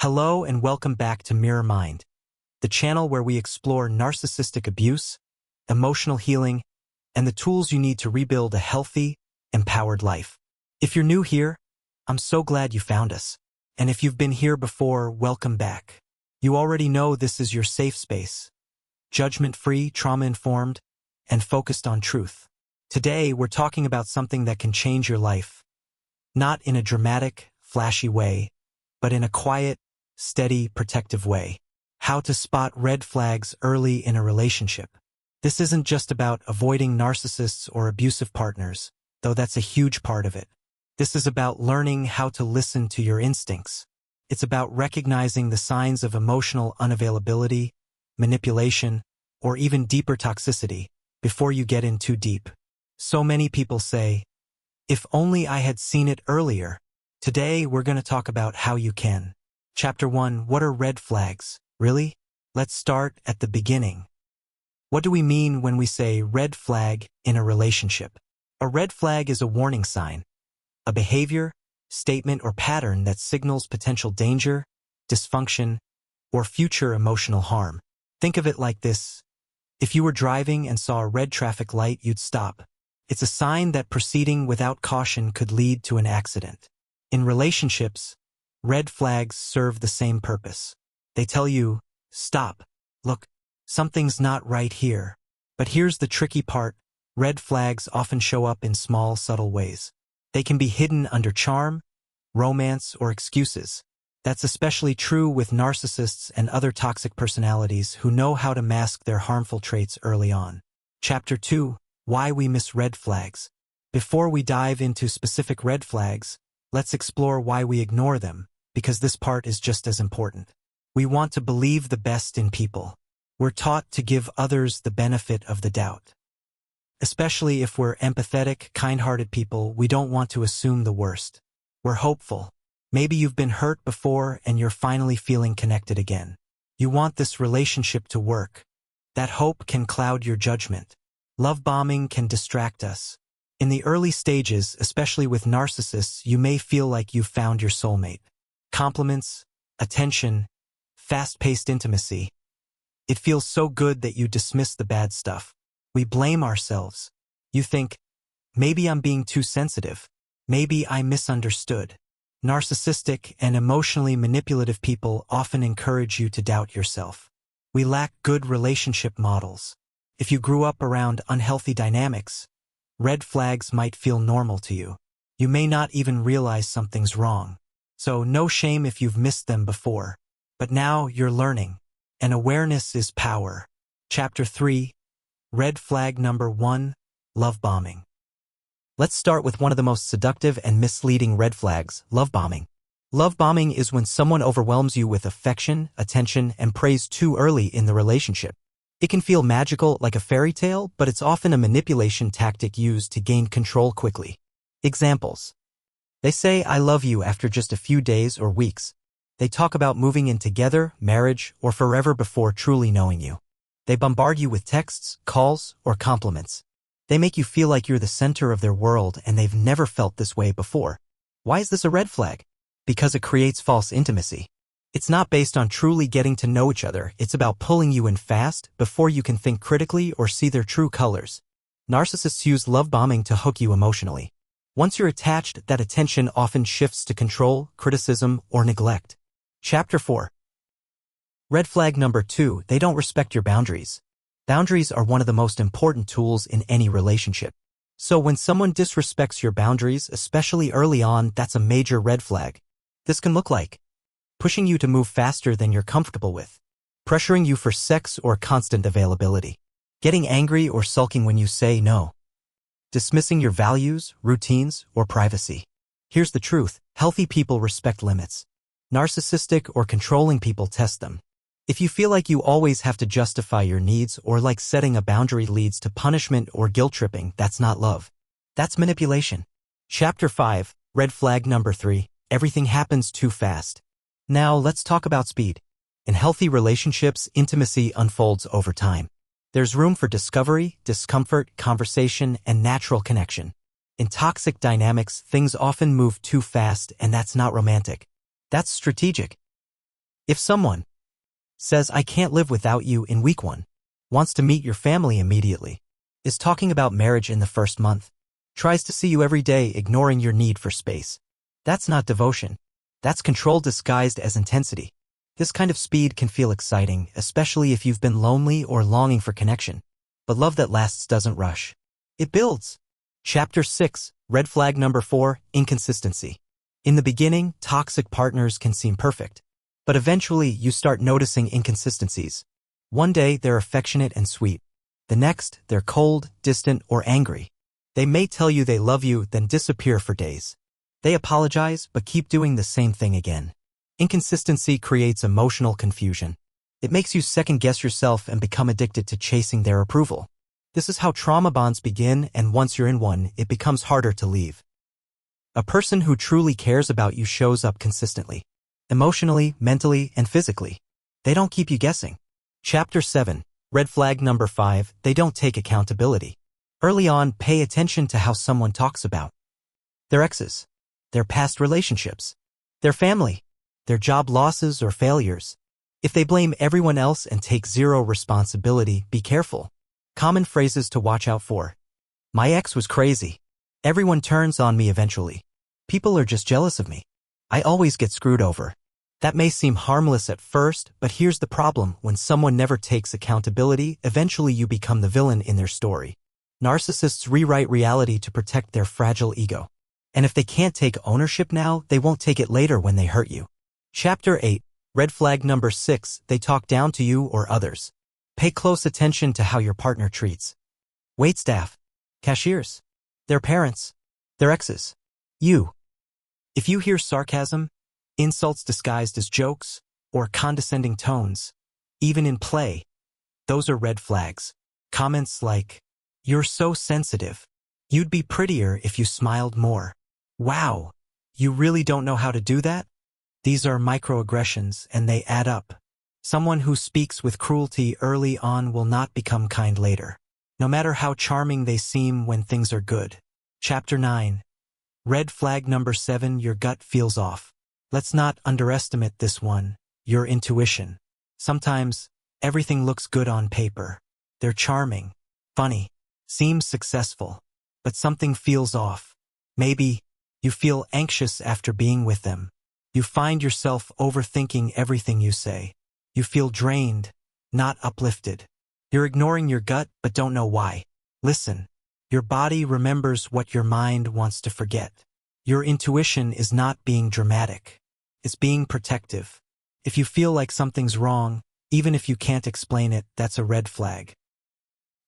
Hello and welcome back to Mirror Mind, the channel where we explore narcissistic abuse, emotional healing, and the tools you need to rebuild a healthy, empowered life. If you're new here, I'm so glad you found us. And if you've been here before, welcome back. You already know this is your safe space, judgment-free, trauma-informed, and focused on truth. Today, we're talking about something that can change your life, not in a dramatic, flashy way, but in a quiet, steady, protective way. How to spot red flags early in a relationship. This isn't just about avoiding narcissists or abusive partners, though that's a huge part of it. This is about learning how to listen to your instincts. It's about recognizing the signs of emotional unavailability, manipulation, or even deeper toxicity before you get in too deep. So many people say, if only I had seen it earlier. Today, we're going to talk about how you can. Chapter 1. What are red flags? Really? Let's start at the beginning. What do we mean when we say red flag in a relationship? A red flag is a warning sign, a behavior, statement, or pattern that signals potential danger, dysfunction, or future emotional harm. Think of it like this. If you were driving and saw a red traffic light, you'd stop. It's a sign that proceeding without caution could lead to an accident. In relationships, red flags serve the same purpose. They tell you, stop, look, something's not right here. But here's the tricky part. Red flags often show up in small, subtle ways. They can be hidden under charm, romance, or excuses. That's especially true with narcissists and other toxic personalities who know how to mask their harmful traits early on. Chapter 2. Why we miss red flags. Before we dive into specific red flags, let's explore why we ignore them, because this part is just as important. We want to believe the best in people. We're taught to give others the benefit of the doubt. Especially if we're empathetic, kind-hearted people, we don't want to assume the worst. We're hopeful. Maybe you've been hurt before and you're finally feeling connected again. You want this relationship to work. That hope can cloud your judgment. Love bombing can distract us. In the early stages, especially with narcissists, you may feel like you've found your soulmate. Compliments, attention, fast-paced intimacy. It feels so good that you dismiss the bad stuff. We blame ourselves. You think, maybe I'm being too sensitive. Maybe I misunderstood. Narcissistic and emotionally manipulative people often encourage you to doubt yourself. We lack good relationship models. If you grew up around unhealthy dynamics, red flags might feel normal to you. You may not even realize something's wrong. So no shame if you've missed them before. But now you're learning. And awareness is power. Chapter 3. Red flag number 1. Love bombing. Let's start with one of the most seductive and misleading red flags, love bombing. Love bombing is when someone overwhelms you with affection, attention, and praise too early in the relationship. It can feel magical like a fairy tale, but it's often a manipulation tactic used to gain control quickly. Examples. They say, I love you after just a few days or weeks. They talk about moving in together, marriage, or forever before truly knowing you. They bombard you with texts, calls, or compliments. They make you feel like you're the center of their world and they've never felt this way before. Why is this a red flag? Because it creates false intimacy. It's not based on truly getting to know each other. It's about pulling you in fast before you can think critically or see their true colors. Narcissists use love bombing to hook you emotionally. Once you're attached, that attention often shifts to control, criticism, or neglect. Chapter 4. Red flag number 2. They don't respect your boundaries. Boundaries are one of the most important tools in any relationship. So when someone disrespects your boundaries, especially early on, that's a major red flag. This can look like pushing you to move faster than you're comfortable with, pressuring you for sex or constant availability, getting angry or sulking when you say no, dismissing your values, routines, or privacy. Here's the truth. Healthy people respect limits. Narcissistic or controlling people test them. If you feel like you always have to justify your needs or like setting a boundary leads to punishment or guilt tripping, that's not love. That's manipulation. Chapter 5. Red flag number 3. Everything happens too fast. Now let's talk about speed. In healthy relationships, intimacy unfolds over time. There's room for discovery, discomfort, conversation, and natural connection. In toxic dynamics, things often move too fast, and that's not romantic. That's strategic. If someone says, "I can't live without you" in week 1, wants to meet your family immediately, is talking about marriage in the first month, tries to see you every day ignoring your need for space, that's not devotion. That's control disguised as intensity. This kind of speed can feel exciting, especially if you've been lonely or longing for connection. But love that lasts doesn't rush. It builds. Chapter 6, Red Flag Number 4, Inconsistency. In the beginning, toxic partners can seem perfect. But eventually, you start noticing inconsistencies. One day, they're affectionate and sweet. The next, they're cold, distant, or angry. They may tell you they love you, then disappear for days. They apologize, but keep doing the same thing again. Inconsistency creates emotional confusion. It makes you second-guess yourself and become addicted to chasing their approval. This is how trauma bonds begin, and once you're in one, it becomes harder to leave. A person who truly cares about you shows up consistently. Emotionally, mentally, and physically. They don't keep you guessing. Chapter 7, Red Flag Number 5, They don't take accountability. Early on, pay attention to how someone talks about their exes, their past relationships, their family, their job losses or failures. If they blame everyone else and take zero responsibility, be careful. Common phrases to watch out for. My ex was crazy. Everyone turns on me eventually. People are just jealous of me. I always get screwed over. That may seem harmless at first, but here's the problem. When someone never takes accountability, eventually you become the villain in their story. Narcissists rewrite reality to protect their fragile ego. And if they can't take ownership now, they won't take it later when they hurt you. Chapter 8, Red Flag Number 6, They talk down to you or others. Pay close attention to how your partner treats waitstaff, cashiers, their parents, their exes, you. If you hear sarcasm, insults disguised as jokes, or condescending tones, even in play, those are red flags. Comments like, "You're so sensitive. You'd be prettier if you smiled more. Wow, you really don't know how to do that?" These are microaggressions, and they add up. Someone who speaks with cruelty early on will not become kind later, no matter how charming they seem when things are good. Chapter 9, Red Flag Number 7, Your gut feels off. Let's not underestimate this one, your intuition. Sometimes, everything looks good on paper. They're charming, funny, seems successful, but something feels off. Maybe you feel anxious after being with them. You find yourself overthinking everything you say. You feel drained, not uplifted. You're ignoring your gut but don't know why. Listen, your body remembers what your mind wants to forget. Your intuition is not being dramatic. It's being protective. If you feel like something's wrong, even if you can't explain it, that's a red flag.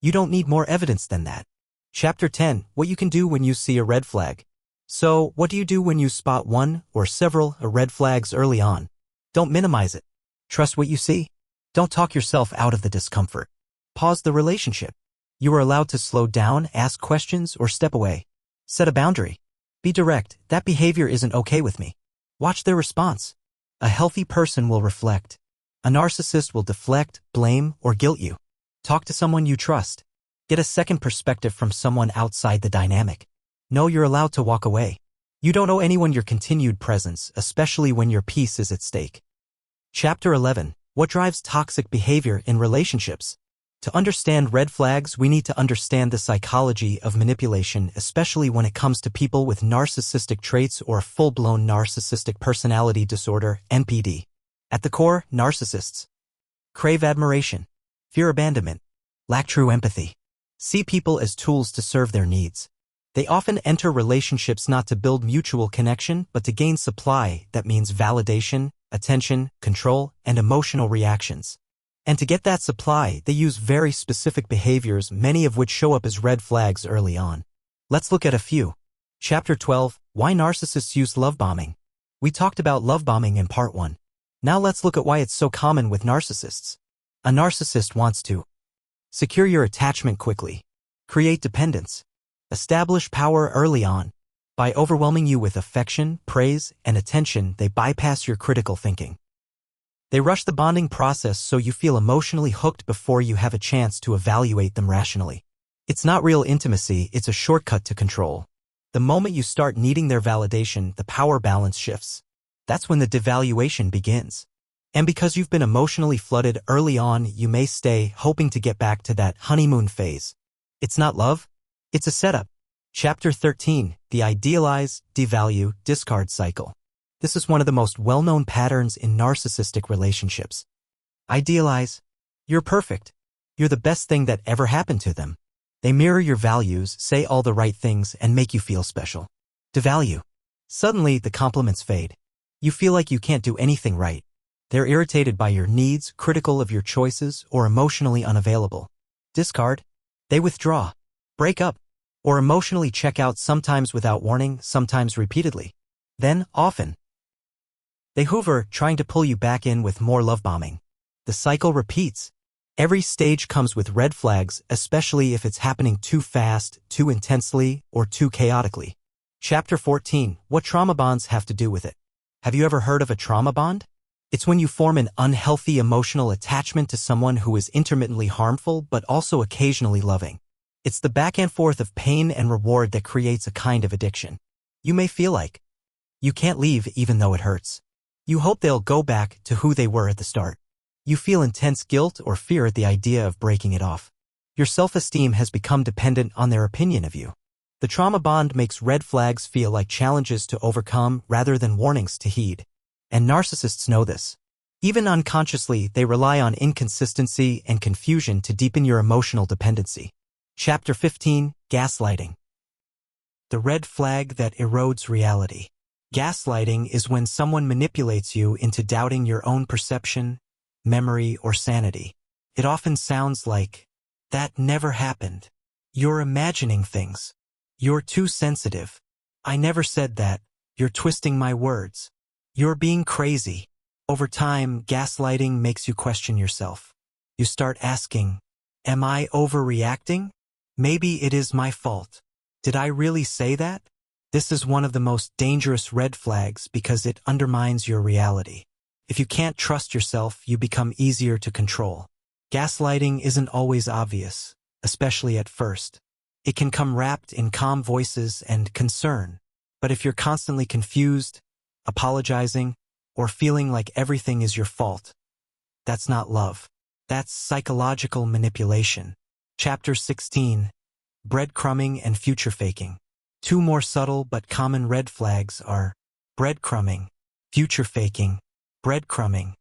You don't need more evidence than that. Chapter 10, What you can do when you see a red flag. So, what do you do when you spot one or several red flags early on? Don't minimize it. Trust what you see. Don't talk yourself out of the discomfort. Pause the relationship. You are allowed to slow down, ask questions, or step away. Set a boundary. Be direct. That behavior isn't okay with me. Watch their response. A healthy person will reflect. A narcissist will deflect, blame, or guilt you. Talk to someone you trust. Get a second perspective from someone outside the dynamic. Know you're allowed to walk away. You don't owe anyone your continued presence, especially when your peace is at stake. Chapter 11, What drives toxic behavior in relationships? To understand red flags, we need to understand the psychology of manipulation, especially when it comes to people with narcissistic traits or full-blown narcissistic personality disorder, NPD. At the core, narcissists crave admiration, fear abandonment, lack true empathy, see people as tools to serve their needs. They often enter relationships not to build mutual connection, but to gain supply that means validation, attention, control, and emotional reactions. And to get that supply, they use very specific behaviors, many of which show up as red flags early on. Let's look at a few. Chapter 12, Why Narcissists Use Love Bombing. We talked about love bombing in part 1. Now let's look at why it's so common with narcissists. A narcissist wants to secure your attachment quickly, create dependence, establish power early on. By overwhelming you with affection, praise, and attention, they bypass your critical thinking. They rush the bonding process so you feel emotionally hooked before you have a chance to evaluate them rationally. It's not real intimacy, it's a shortcut to control. The moment you start needing their validation, the power balance shifts. That's when the devaluation begins. And because you've been emotionally flooded early on, you may stay hoping to get back to that honeymoon phase. It's not love. It's a setup. Chapter 13, the idealize, devalue, discard cycle. This is one of the most well-known patterns in narcissistic relationships. Idealize. You're perfect. You're the best thing that ever happened to them. They mirror your values, say all the right things, and make you feel special. Devalue. Suddenly, the compliments fade. You feel like you can't do anything right. They're irritated by your needs, critical of your choices, or emotionally unavailable. Discard. They withdraw, break up, or emotionally check out, sometimes without warning, sometimes repeatedly. Then, often, they hover, trying to pull you back in with more love bombing. The cycle repeats. Every stage comes with red flags, especially if it's happening too fast, too intensely, or too chaotically. Chapter 14, what trauma bonds have to do with it. Have you ever heard of a trauma bond? It's when you form an unhealthy emotional attachment to someone who is intermittently harmful but also occasionally loving. It's the back and forth of pain and reward that creates a kind of addiction. You may feel like you can't leave even though it hurts. You hope they'll go back to who they were at the start. You feel intense guilt or fear at the idea of breaking it off. Your self-esteem has become dependent on their opinion of you. The trauma bond makes red flags feel like challenges to overcome rather than warnings to heed. And narcissists know this. Even unconsciously, they rely on inconsistency and confusion to deepen your emotional dependency. Chapter 15, gaslighting. The red flag that erodes reality. Gaslighting is when someone manipulates you into doubting your own perception, memory, or sanity. It often sounds like, "That never happened. You're imagining things. You're too sensitive. I never said that. You're twisting my words. You're being crazy." Over time, gaslighting makes you question yourself. You start asking, "Am I overreacting? Maybe it is my fault. Did I really say that?" This is one of the most dangerous red flags because it undermines your reality. If you can't trust yourself, you become easier to control. Gaslighting isn't always obvious, especially at first. It can come wrapped in calm voices and concern. But if you're constantly confused, apologizing, or feeling like everything is your fault, that's not love. That's psychological manipulation. Chapter 16, breadcrumbing and future faking. Two more subtle but common red flags are breadcrumbing, future faking. Breadcrumbing.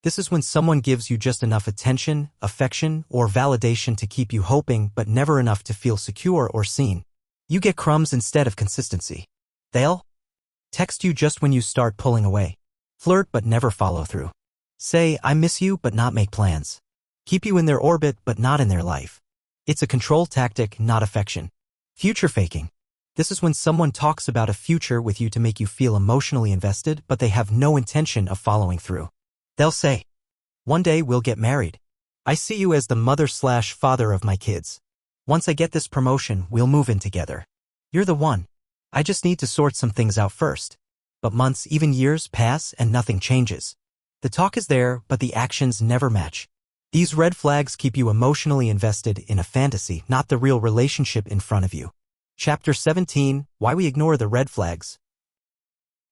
This is when someone gives you just enough attention, affection, or validation to keep you hoping but never enough to feel secure or seen. You get crumbs instead of consistency. They'll text you just when you start pulling away. Flirt but never follow through. Say, "I miss you," but not make plans. Keep you in their orbit but not in their life. It's a control tactic, not affection. Future faking. This is when someone talks about a future with you to make you feel emotionally invested, but they have no intention of following through. They'll say, "One day we'll get married. I see you as the mother/father of my kids. Once I get this promotion, we'll move in together. You're the one. I just need to sort some things out first." But months, even years, pass and nothing changes. The talk is there, but the actions never match. These red flags keep you emotionally invested in a fantasy, not the real relationship in front of you. Chapter 17, why we ignore the red flags.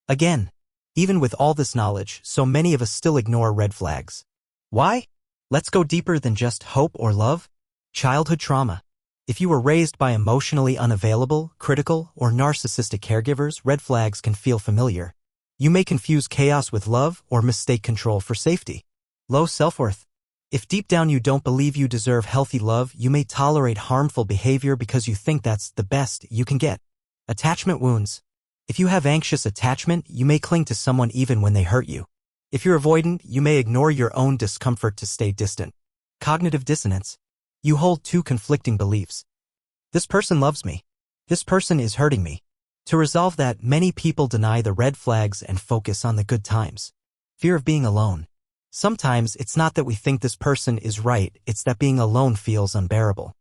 Again, even with all this knowledge, so many of us still ignore red flags. Why? Let's go deeper than just hope or love. Childhood trauma. If you were raised by emotionally unavailable, critical, or narcissistic caregivers, red flags can feel familiar. You may confuse chaos with love or mistake control for safety. Low self-worth. If deep down you don't believe you deserve healthy love, you may tolerate harmful behavior because you think that's the best you can get. Attachment wounds. If you have anxious attachment, you may cling to someone even when they hurt you. If you're avoidant, you may ignore your own discomfort to stay distant. Cognitive dissonance. You hold two conflicting beliefs. This person loves me. This person is hurting me. To resolve that, many people deny the red flags and focus on the good times. Fear of being alone. Sometimes it's not that we think this person is right, it's that being alone feels unbearable.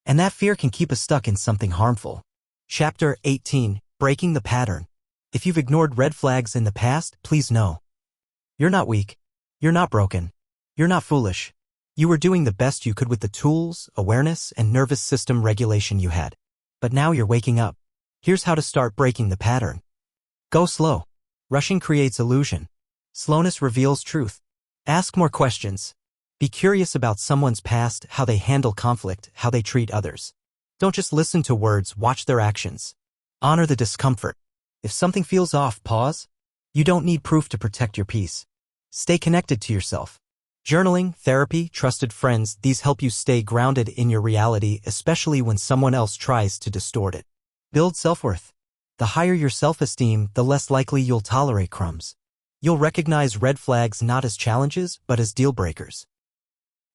And that fear can keep us stuck in something harmful. Chapter 18, breaking the pattern. If you've ignored red flags in the past, please know. You're not weak. You're not broken. You're not foolish. You were doing the best you could with the tools, awareness, and nervous system regulation you had. But now you're waking up. Here's how to start breaking the pattern. Go slow. Rushing creates illusion. Slowness reveals truth. Ask more questions. Be curious about someone's past, how they handle conflict, how they treat others. Don't just listen to words, watch their actions. Honor the discomfort. If something feels off, pause. You don't need proof to protect your peace. Stay connected to yourself. Journaling, therapy, trusted friends, these help you stay grounded in your reality, especially when someone else tries to distort it. Build self-worth. The higher your self-esteem, the less likely you'll tolerate crumbs. You'll recognize red flags not as challenges, but as deal breakers.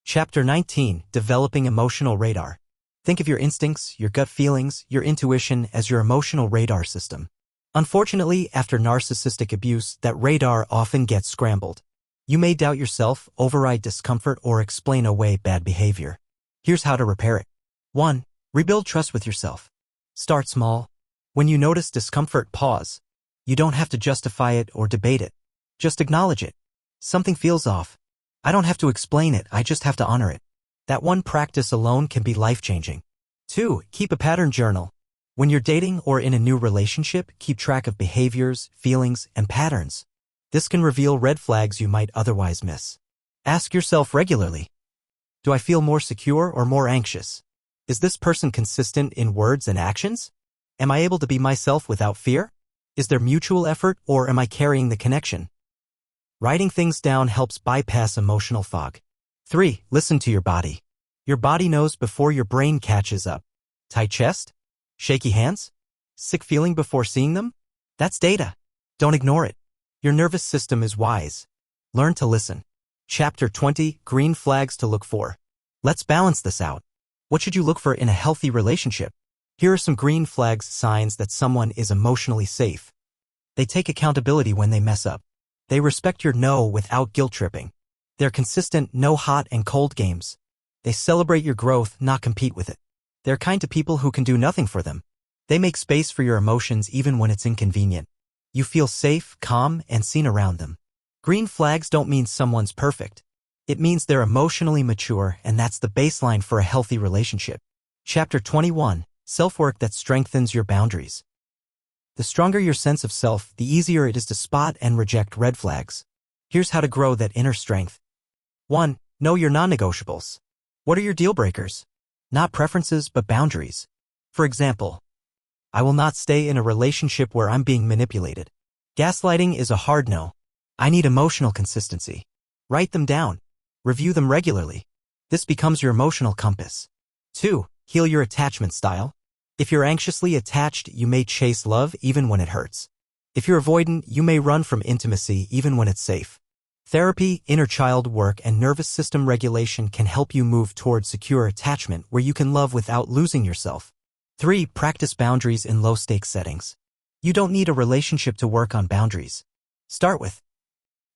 Chapter 19, Developing Emotional Radar. Think of your instincts, your gut feelings, your intuition as your emotional radar system. Unfortunately, after narcissistic abuse, that radar often gets scrambled. You may doubt yourself, override discomfort, or explain away bad behavior. Here's how to repair it. 1. Rebuild trust with yourself. Start small. When you notice discomfort, pause. You don't have to justify it or debate it. Just acknowledge it. Something feels off. I don't have to explain it, I just have to honor it. That one practice alone can be life-changing. 2. Keep a pattern journal. When you're dating or in a new relationship, keep track of behaviors, feelings, and patterns. This can reveal red flags you might otherwise miss. Ask yourself regularly. Do I feel more secure or more anxious? Is this person consistent in words and actions? Am I able to be myself without fear? Is there mutual effort, or am I carrying the connection? Writing things down helps bypass emotional fog. 3. Listen to your body. Your body knows before your brain catches up. Tight chest? Shaky hands? Sick feeling before seeing them? That's data. Don't ignore it. Your nervous system is wise. Learn to listen. Chapter 20, Green Flags to Look For. Let's balance this out. What should you look for in a healthy relationship? Here are some green flags, signs that someone is emotionally safe. They take accountability when they mess up. They respect your no without guilt-tripping. They're consistent, no hot and cold games. They celebrate your growth, not compete with it. They're kind to people who can do nothing for them. They make space for your emotions even when it's inconvenient. You feel safe, calm, and seen around them. Green flags don't mean someone's perfect. It means they're emotionally mature, and that's the baseline for a healthy relationship. Chapter 21, Self-Work that Strengthens Your Boundaries. The stronger your sense of self, the easier it is to spot and reject red flags. Here's how to grow that inner strength. 1. Know your non-negotiables. What are your deal breakers? Not preferences, but boundaries. For example, I will not stay in a relationship where I'm being manipulated. Gaslighting is a hard no. I need emotional consistency. Write them down. Review them regularly. This becomes your emotional compass. 2. Heal your attachment style. If you're anxiously attached, you may chase love even when it hurts. If you're avoidant, you may run from intimacy even when it's safe. Therapy, inner child work, and nervous system regulation can help you move toward secure attachment where you can love without losing yourself. 3. Practice boundaries in low-stakes settings. You don't need a relationship to work on boundaries. Start with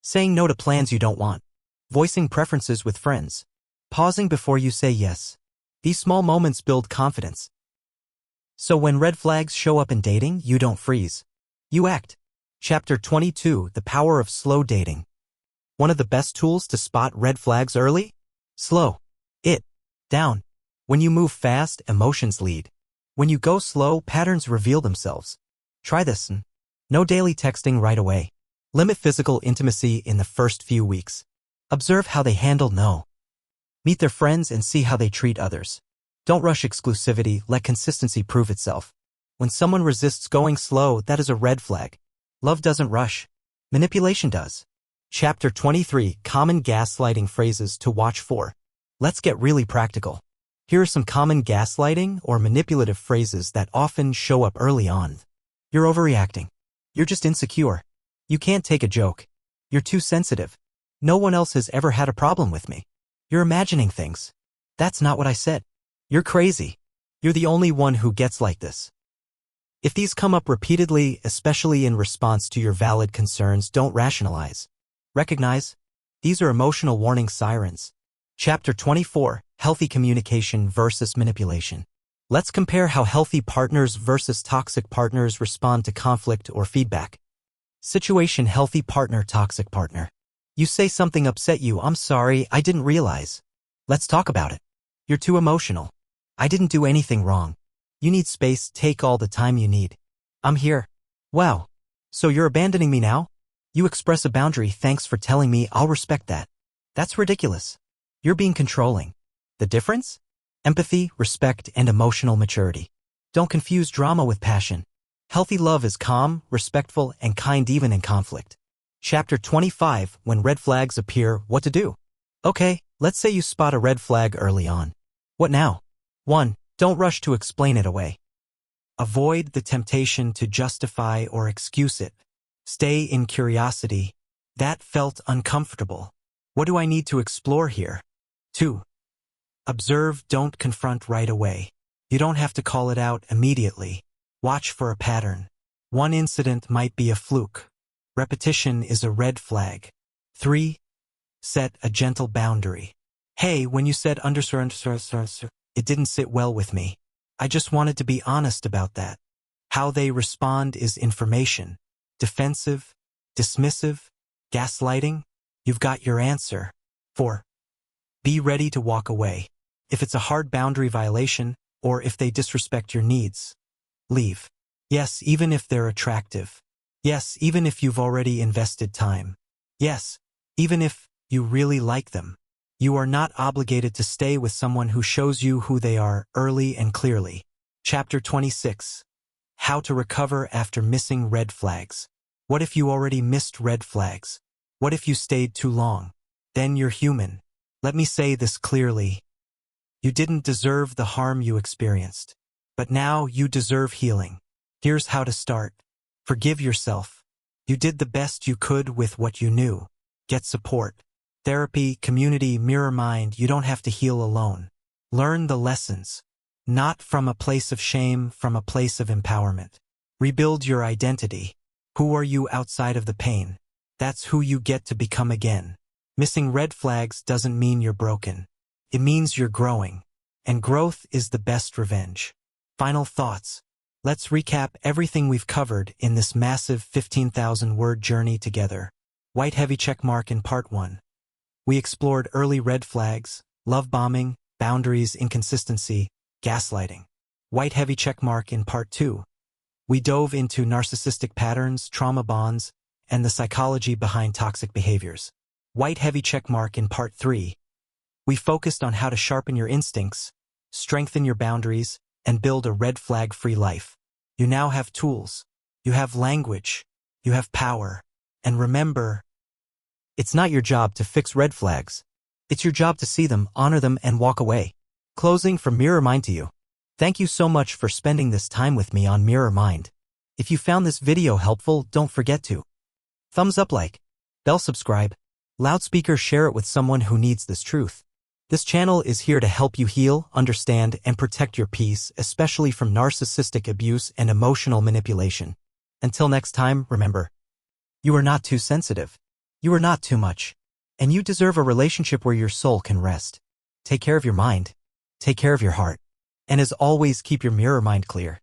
saying no to plans you don't want, voicing preferences with friends, pausing before you say yes. These small moments build confidence. So when red flags show up in dating, you don't freeze. You act. Chapter 22, The Power of Slow Dating. One of the best tools to spot red flags early? Slow it down. When you move fast, emotions lead. When you go slow, patterns reveal themselves. Try this. No daily texting right away. Limit physical intimacy in the first few weeks. Observe how they handle no. Meet their friends and see how they treat others. Don't rush exclusivity, let consistency prove itself. When someone resists going slow, that is a red flag. Love doesn't rush. Manipulation does. Chapter 23, Common Gaslighting Phrases to Watch For. Let's get really practical. Here are some common gaslighting or manipulative phrases that often show up early on. You're overreacting. You're just insecure. You can't take a joke. You're too sensitive. No one else has ever had a problem with me. You're imagining things. That's not what I said. You're crazy. You're the only one who gets like this. If these come up repeatedly, especially in response to your valid concerns, don't rationalize. Recognize. These are emotional warning sirens. Chapter 24, Healthy Communication versus Manipulation. Let's compare how healthy partners versus toxic partners respond to conflict or feedback. Situation: healthy partner, toxic partner. You say something upset you. I'm sorry, I didn't realize. Let's talk about it. You're too emotional. I didn't do anything wrong. You need space, take all the time you need. I'm here. Wow. So you're abandoning me now? You express a boundary, thanks for telling me, I'll respect that. That's ridiculous. You're being controlling. The difference? Empathy, respect, and emotional maturity. Don't confuse drama with passion. Healthy love is calm, respectful, and kind even in conflict. Chapter 25. When red flags appear, what to do? Okay, let's say you spot a red flag early on. What now? 1. Don't rush to explain it away. Avoid the temptation to justify or excuse it. Stay in curiosity. That felt uncomfortable. What do I need to explore here? 2. Observe, don't confront right away. You don't have to call it out immediately. Watch for a pattern. One incident might be a fluke. Repetition is a red flag. 3. Set a gentle boundary. Hey, when you said it didn't sit well with me. I just wanted to be honest about that. How they respond is information. Defensive, dismissive, gaslighting, you've got your answer. 4. Be ready to walk away. If it's a hard boundary violation, or if they disrespect your needs, leave. Yes, even if they're attractive. Yes, even if you've already invested time. Yes, even if you really like them. You are not obligated to stay with someone who shows you who they are early and clearly. Chapter 26. How to recover after missing red flags. What if you already missed red flags? What if you stayed too long? Then you're human. Let me say this clearly. You didn't deserve the harm you experienced. But now you deserve healing. Here's how to start. Forgive yourself. You did the best you could with what you knew. Get support. Therapy, community, mirror mind. You don't have to heal alone. Learn the lessons. Not from a place of shame, from a place of empowerment. Rebuild your identity. Who are you outside of the pain? That's who you get to become again. Missing red flags doesn't mean you're broken. It means you're growing. And growth is the best revenge. Final thoughts. Let's recap everything we've covered in this massive 15,000-word journey together. White heavy checkmark in part 1. We explored early red flags, love bombing, boundaries, inconsistency, gaslighting. White heavy checkmark in part 2. We dove into narcissistic patterns, trauma bonds, and the psychology behind toxic behaviors. White heavy checkmark in part 3. We focused on how to sharpen your instincts, strengthen your boundaries, and build a red flag-free life. You now have tools. You have language. You have power. And remember, it's not your job to fix red flags. It's your job to see them, honor them, and walk away. Closing from Mirror Mind to you. Thank you so much for spending this time with me on Mirror Mind. If you found this video helpful, don't forget to thumbs up, like, bell, subscribe, loudspeaker, share it with someone who needs this truth. This channel is here to help you heal, understand, and protect your peace, especially from narcissistic abuse and emotional manipulation. Until next time, remember, you are not too sensitive. You are not too much. And you deserve a relationship where your soul can rest. Take care of your mind. Take care of your heart. And as always, keep your mirror mind clear.